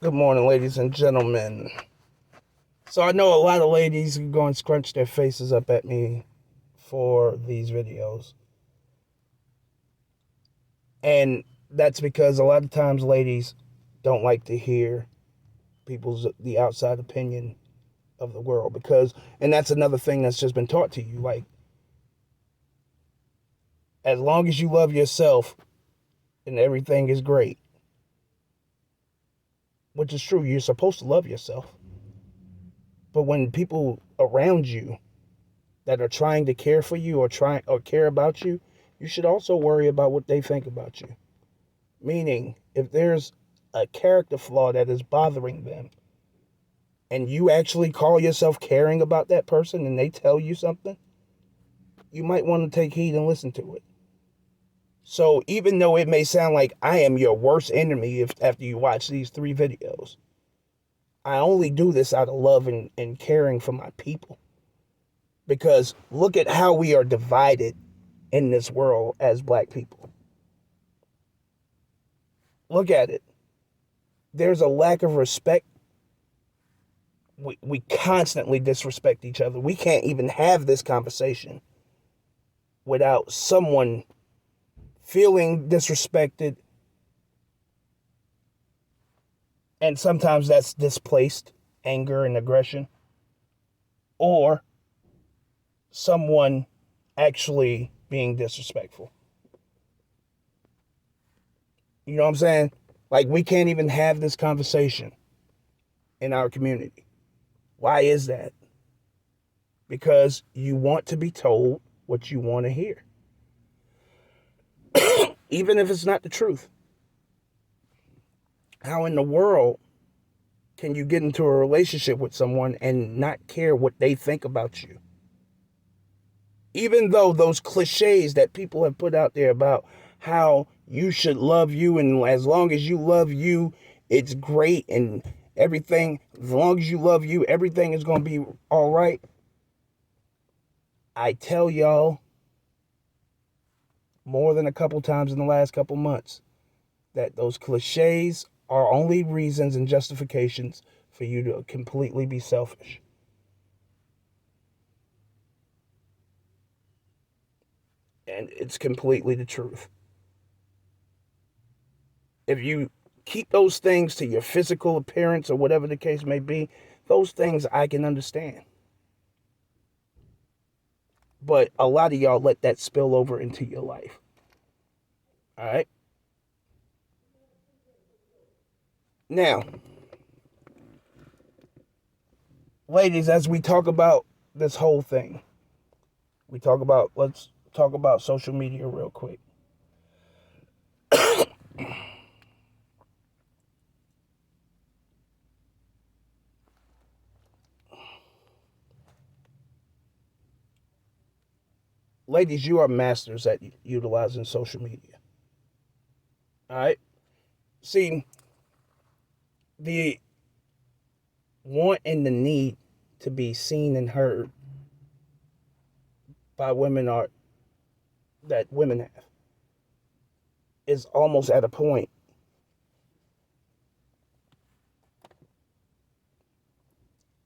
Good morning, ladies and gentlemen. So I know a lot of ladies are going to scrunch their faces up at me for these videos. And that's because a lot of times ladies don't like to hear the outside opinion of the world, and that's another thing that's just been taught to you, like, as long as you love yourself and everything is great, which is true. You're supposed to love yourself. But when people around you that are trying to care for you or care about you, you should also worry about what they think about you. Meaning, if there's a character flaw that is bothering them, and you actually call yourself caring about that person and they tell you something, you might want to take heed and listen to it. So even though it may sound like I am your worst enemy after you watch these 3 videos, I only do this out of love and caring for my people. Because look at how we are divided in this world as black people. Look at it. There's a lack of respect. We constantly disrespect each other. We can't even have this conversation without someone feeling disrespected. And sometimes that's displaced anger and aggression. Or someone actually being disrespectful. You know what I'm saying? Like, we can't even have this conversation in our community. Why is that? Because you want to be told what you want to hear. Even if it's not the truth. How in the world can you get into a relationship with someone and not care what they think about you? Even though those cliches that people have put out there about how you should love you, and as long as you love you, it's great, and everything, as long as you love you, everything is going to be all right. I tell y'all more than a couple times in the last couple months that those cliches are only reasons and justifications for you to completely be selfish. And it's completely the truth. If you keep those things to your physical appearance or whatever the case may be, those things I can understand. But a lot of y'all let that spill over into your life. All right? Now, ladies, as we talk about this whole thing, let's talk about social media real quick. Ladies, you are masters at utilizing social media. All right? See, the want and the need to be seen and heard by women that women have is almost at a point.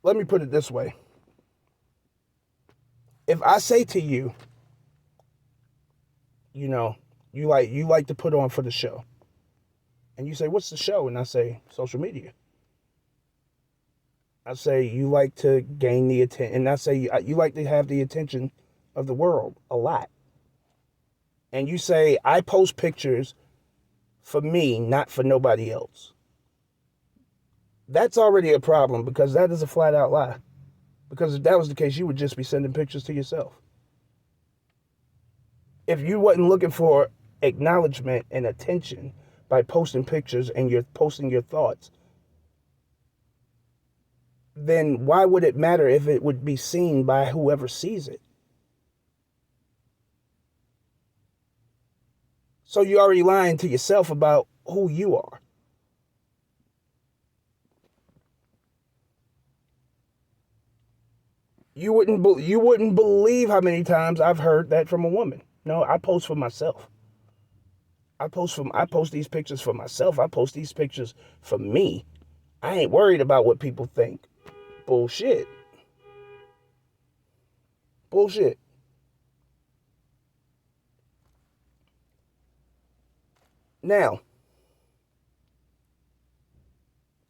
Let me put it this way. If I say to you, you know, you like to put on for the show, and you say, what's the show? And I say, social media. I say, you like to gain the attention, and I say, you like to have the attention of the world a lot. And you say, I post pictures for me, not for nobody else. That's already a problem, because that is a flat out lie. Because if that was the case, you would just be sending pictures to yourself. If you wasn't looking for acknowledgement and attention by posting pictures and you're posting your thoughts, then why would it matter if it would be seen by whoever sees it? So you're already lying to yourself about who you are. You wouldn't believe how many times I've heard that from a woman. No, I post for myself. I post these pictures for myself. I post these pictures for me. I ain't worried about what people think. Bullshit. Bullshit. Now,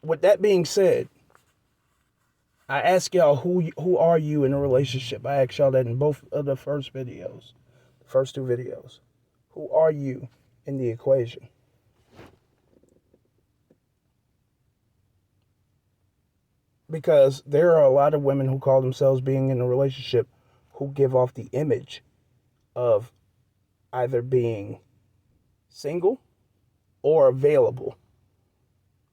with that being said, I ask y'all who are you in a relationship? I asked y'all that in both of the first videos, the first two videos. Who are you in the equation? Because there are a lot of women who call themselves being in a relationship who give off the image of either being single or available.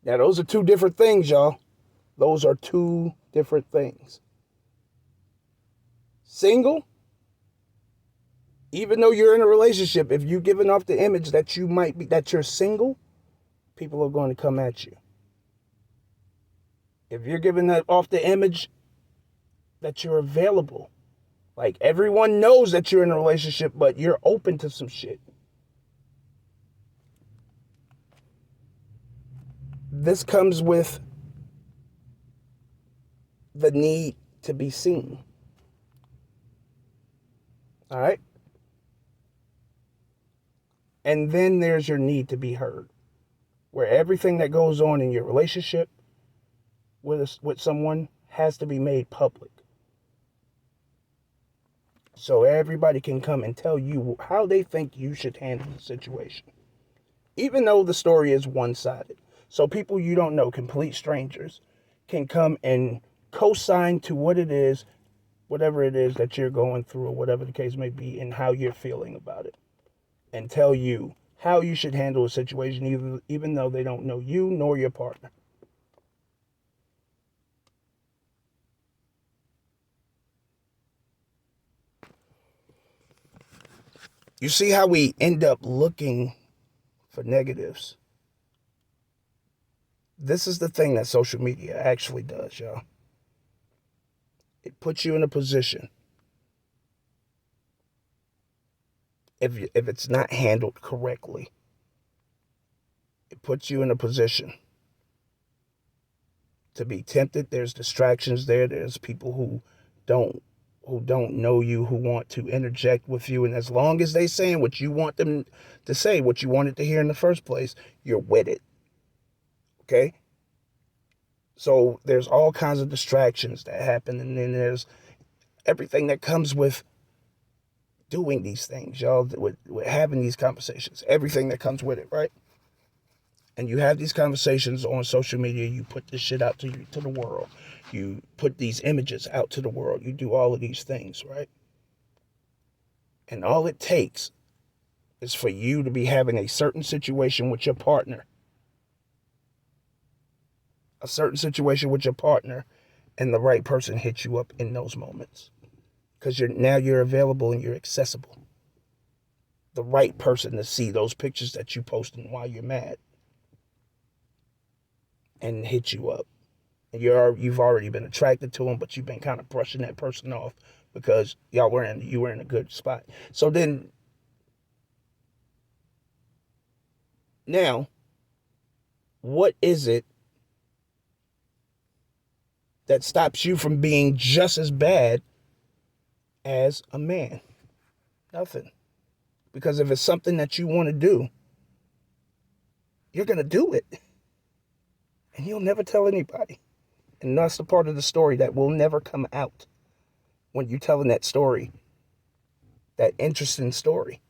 Now, those are two different things, y'all. Those are two different things. Single, even though you're in a relationship, if you're giving off the image that you might be, that you're single, people are going to come at you. If you're giving off the image that you're available, like everyone knows that you're in a relationship, but you're open to some shit. This comes with the need to be seen. All right? And then there's your need to be heard, where everything that goes on in your relationship with someone has to be made public. So everybody can come and tell you how they think you should handle the situation. Even though the story is one-sided. So people you don't know, complete strangers, can come and co-sign to what it is, whatever it is that you're going through, or whatever the case may be, and how you're feeling about it. And tell you how you should handle a situation, even though they don't know you nor your partner. You see how we end up looking for negatives? This is the thing that social media actually does, y'all. It puts you in a position, if it's not handled correctly, it puts you in a position to be tempted. There's distractions there. There's people who don't know you, who want to interject with you, and as long as they saying what you want them to say, what you wanted to hear in the first place, you're with it. Okay? So there's all kinds of distractions that happen, and then there's everything that comes with doing these things, y'all, with having these conversations, everything that comes with it, right? And you have these conversations on social media, you put this shit out to the world. You put these images out to the world. You do all of these things, right? And all it takes is for you to be having a certain situation with your partner. A certain situation with your partner, and the right person hits you up in those moments. Because you're available and you're accessible. The right person to see those pictures that you posting while you're mad. And hit you up. And you've already been attracted to them, but you've been kind of brushing that person off because you were in a good spot. So then, now, what is it that stops you from being just as bad as a man? Nothing. Because if it's something that you want to do, you're going to do it. And you'll never tell anybody. And that's the part of the story that will never come out when you're telling that story, that interesting story,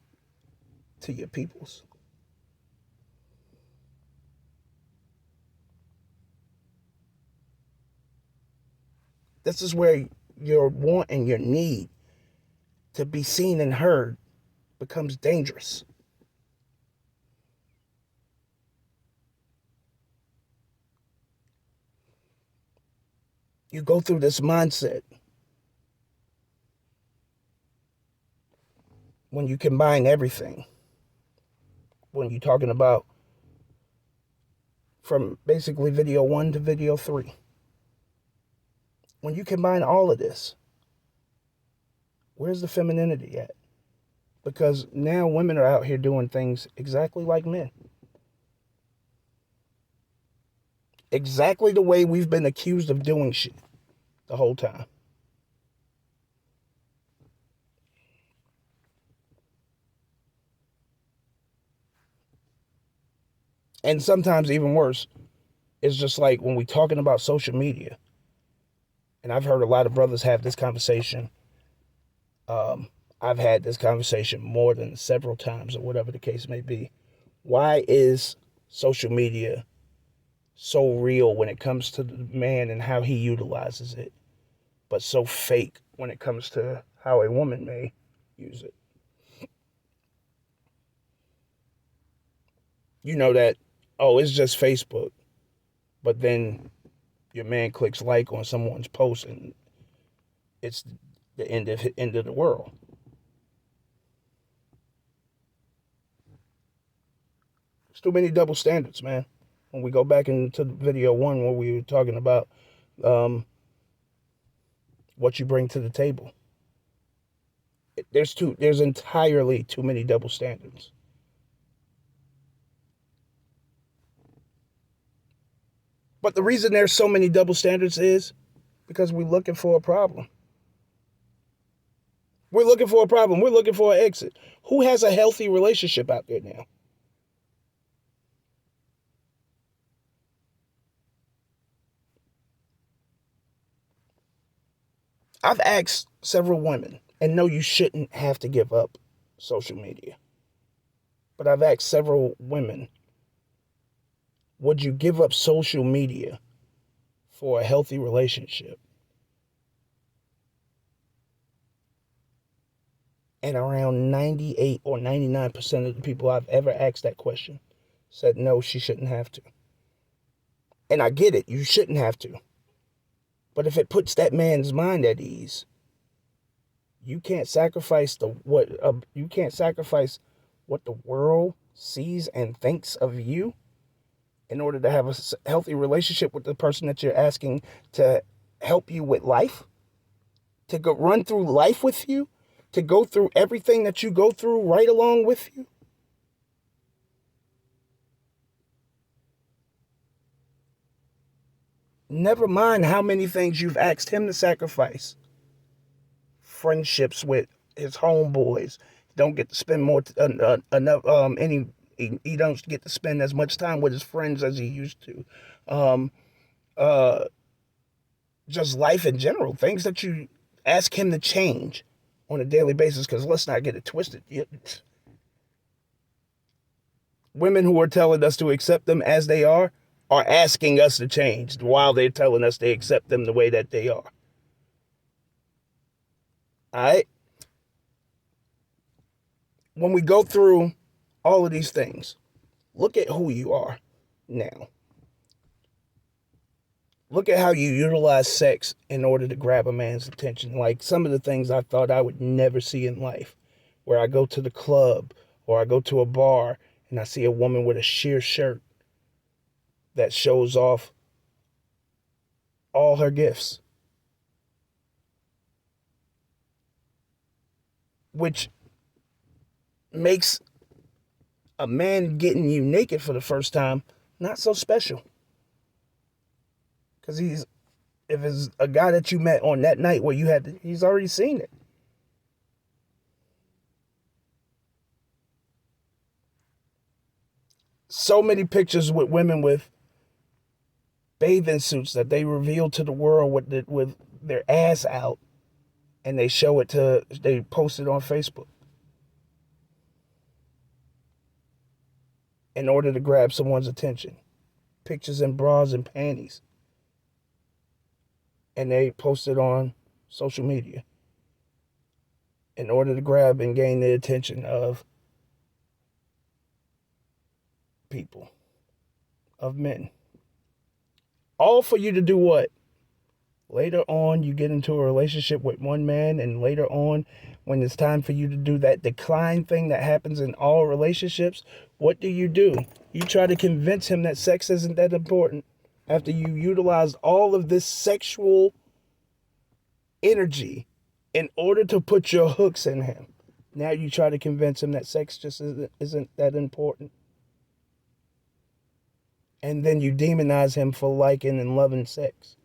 to your peoples. This is where your want and your need to be seen and heard becomes dangerous. You go through this mindset when you combine everything. When you're talking about from basically video 1 to video 3. When you combine all of this, where's the femininity at? Because now women are out here doing things exactly like men. exactly the way we've been accused of doing shit the whole time. And sometimes even worse, it's just like when we're talking about social media, and I've heard a lot of brothers have this conversation. I've had this conversation more than several times, or whatever the case may be. Why is social media so real when it comes to the man and how he utilizes it, but so fake when it comes to how a woman may use it? You know that, oh, it's just Facebook, but then your man clicks like on someone's post and it's the end of the world. There's too many double standards, man. When we go back into video one where we were talking about um, what you bring to the table, there's entirely too many double standards. But the reason there's so many double standards is because we're looking for a problem. We're looking for a problem. We're looking for an exit. Who has a healthy relationship out there now? I've asked several women, and no, you shouldn't have to give up social media. But I've asked several women, would you give up social media for a healthy relationship? And around 98 or 99% of the people I've ever asked that question said no, she shouldn't have to. And I get it, you shouldn't have to. But if it puts that man's mind at ease, you can't sacrifice you can't sacrifice what the world sees and thinks of you in order to have a healthy relationship with the person that you're asking to help you with life, to go run through life with you, to go through everything that you go through right along with you. Never mind how many things you've asked him to sacrifice. Friendships with his homeboys. Don't get to spend more enough any he don't get to spend as much time with his friends as he used to. Um, uh, just life in general, things that you ask him to change on a daily basis. Because let's not get it twisted. Women who are telling us to accept them as they are asking us to change while they're telling us they accept them the way that they are. All right? When we go through all of these things, look at who you are now. Look at how you utilize sex in order to grab a man's attention. Like some of the things I thought I would never see in life, where I go to the club or I go to a bar and I see a woman with a sheer shirt that shows off all her gifts, which makes a man getting you naked for the first time not so special. Because if it's a guy that you met on that night where he's already seen it. So many pictures with women with bathing suits that they reveal to the world with their ass out, and they post it on Facebook in order to grab someone's attention. Pictures in bras and panties, and they post it on social media in order to grab and gain the attention of people, of men. All for you to do what? Later on, you get into a relationship with one man, and later on, when it's time for you to do that decline thing that happens in all relationships, what do? You try to convince him that sex isn't that important after you utilized all of this sexual energy in order to put your hooks in him. Now you try to convince him that sex just isn't that important. And then you demonize him for liking and loving sex.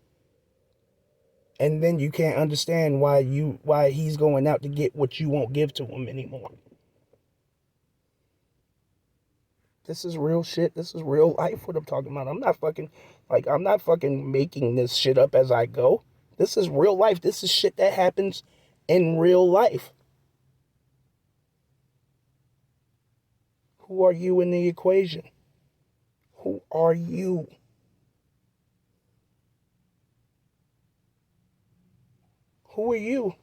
And then you can't understand why he's going out to get what you won't give to him anymore. This is real shit. This is real life what I'm talking about. I'm not fucking making this shit up as I go. This is real life. This is shit that happens in real life. Who are you in the equation? Who are you? Who are you?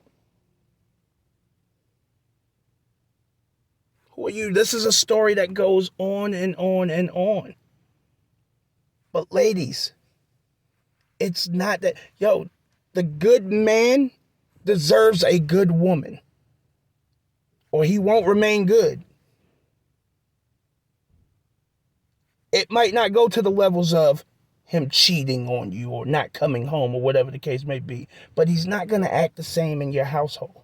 Who are you? This is a story that goes on and on and on. But ladies, it's not that, the good man deserves a good woman, or he won't remain good. It might not go to the levels of him cheating on you or not coming home or whatever the case may be, but he's not going to act the same in your household.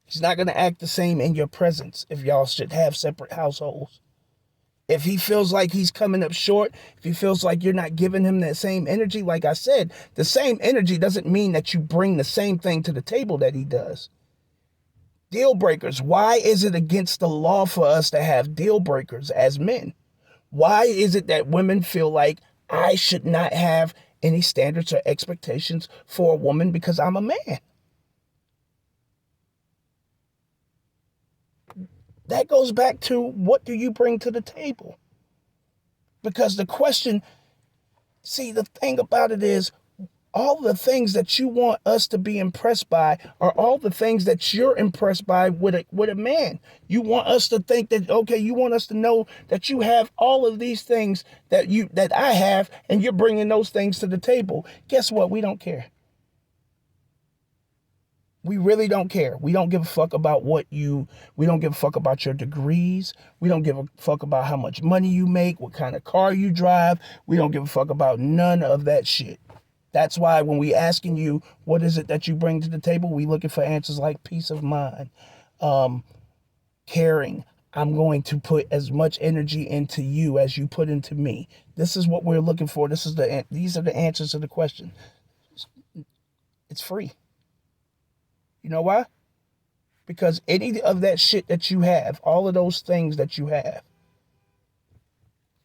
He's not going to act the same in your presence if y'all should have separate households. If he feels like he's coming up short, if he feels like you're not giving him that same energy, like I said, the same energy doesn't mean that you bring the same thing to the table that he does. Deal breakers. Why is it against the law for us to have deal breakers as men? Why is it that women feel like I should not have any standards or expectations for a woman because I'm a man? That goes back to, what do you bring to the table? Because the question, the thing about it is, all the things that you want us to be impressed by are all the things that you're impressed by with a man. You want us to think that, okay, you want us to know that you have all of these things that I have, and you're bringing those things to the table. Guess what? We don't care. We really don't care. We don't give a fuck about we don't give a fuck about your degrees. We don't give a fuck about how much money you make, what kind of car you drive. We don't give a fuck about none of that shit. That's why when we asking you, what is it that you bring to the table, we looking for answers like peace of mind, caring. I'm going to put as much energy into you as you put into me. This is what we're looking for. These are the answers to the question. It's free. You know why? Because any of that shit that you have, all of those things that you have,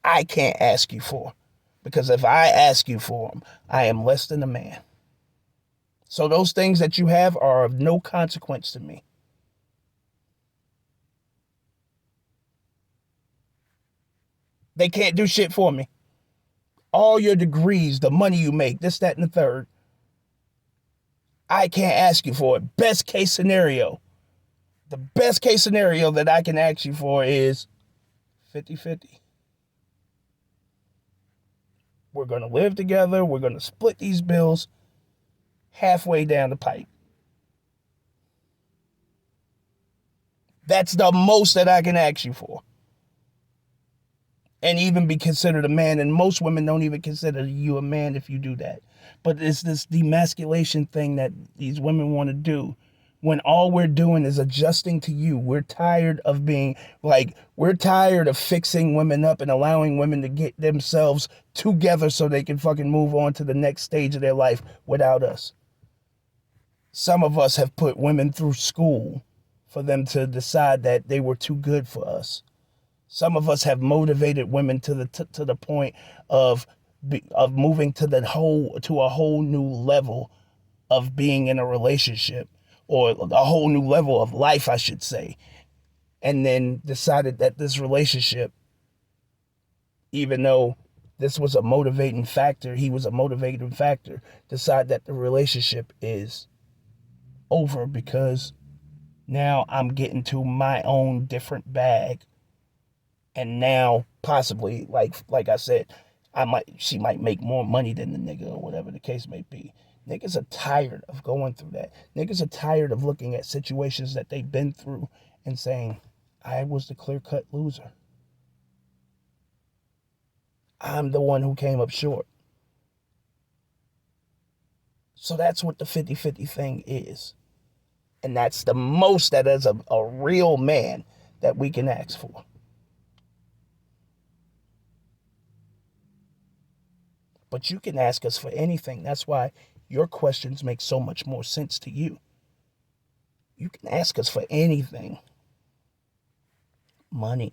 I can't ask you for. Because if I ask you for them, I am less than a man. So those things that you have are of no consequence to me. They can't do shit for me. All your degrees, the money you make, this, that, and the third, I can't ask you for it. Best case scenario. The best case scenario that I can ask you for is 50-50. We're going to live together. We're going to split these bills halfway down the pipe. That's the most that I can ask you for. And even be considered a man. And most women don't even consider you a man if you do that. But it's this demasculation thing that these women want to do, when all we're doing is adjusting to you. We're tired of we're tired of fixing women up and allowing women to get themselves together so they can fucking move on to the next stage of their life without us. Some of us have put women through school for them to decide that they were too good for us. Some of us have motivated women to the point of moving to a whole new level of being in a relationship, or a whole new level of life, I should say, and then decided that this relationship, even though this was a motivating factor, he was a motivating factor, decide that the relationship is over because now I'm getting to my own different bag. And now possibly, like I said, she might make more money than the nigga, or whatever the case may be. Niggas are tired of going through that. Niggas are tired of looking at situations that they've been through and saying, I was the clear-cut loser. I'm the one who came up short. So that's what the 50-50 thing is. And that's the most that as a real man that we can ask for. But you can ask us for anything. That's why your questions make so much more sense to you. You can ask us for anything. Money.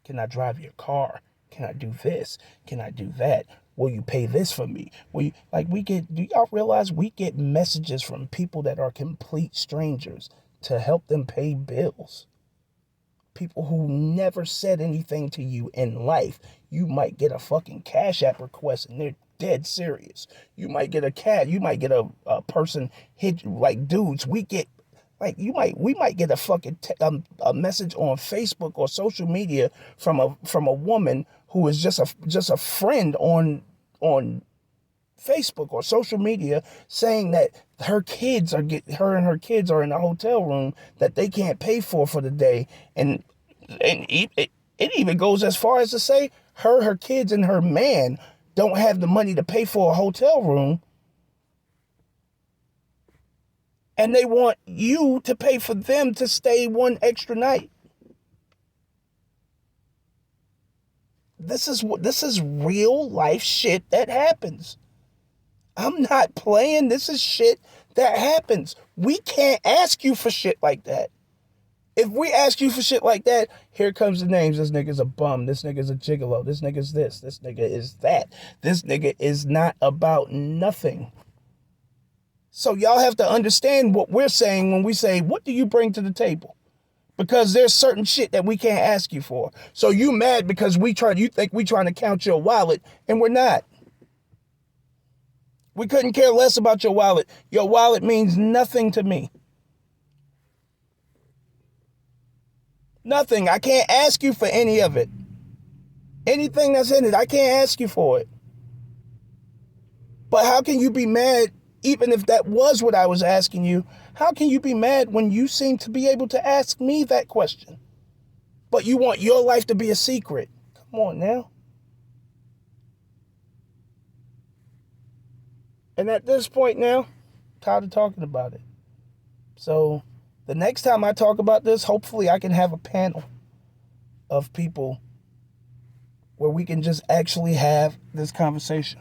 Can I drive your car? Can I do this? Can I do that? Will you pay this for me? Do y'all realize we get messages from people that are complete strangers to help them pay bills? People who never said anything to you in life. You might get a fucking Cash App request and they're dead serious. You might get a person hit you. Like, dudes, we might get a fucking a message on Facebook or social media from a woman who is just a friend on Facebook or social media, saying that her and her kids are in a hotel room that they can't pay for the day, and it even goes as far as to say her kids and her man don't have the money to pay for a hotel room, and they want you to pay for them to stay one extra night. This is real life shit that happens. I'm not playing. This is shit that happens. We can't ask you for shit like that. If we ask you for shit like that, here comes the names. This nigga's a bum. This nigga's a gigolo. This nigga's this. This nigga is that. This nigga is not about nothing. So y'all have to understand what we're saying when we say, what do you bring to the table? Because there's certain shit that we can't ask you for. So you mad because you think we trying to count your wallet, and we're not. We couldn't care less about your wallet. Your wallet means nothing to me. Nothing. I can't ask you for any of it. Anything that's in it, I can't ask you for it. But how can you be mad, even if that was what I was asking you? How can you be mad when you seem to be able to ask me that question? But you want your life to be a secret. Come on now. And at this point now, I'm tired of talking about it. So the next time I talk about this, hopefully I can have a panel of people where we can just actually have this conversation.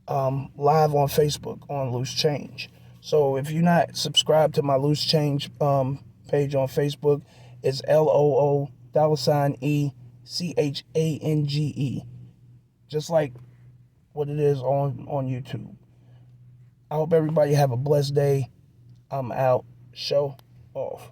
Live on Facebook on Loose Change. So if you're not subscribed to my Loose Change page on Facebook, it's LOO$ECHANGE. Just like what it is on YouTube. I hope everybody have a blessed day. I'm out. Show off.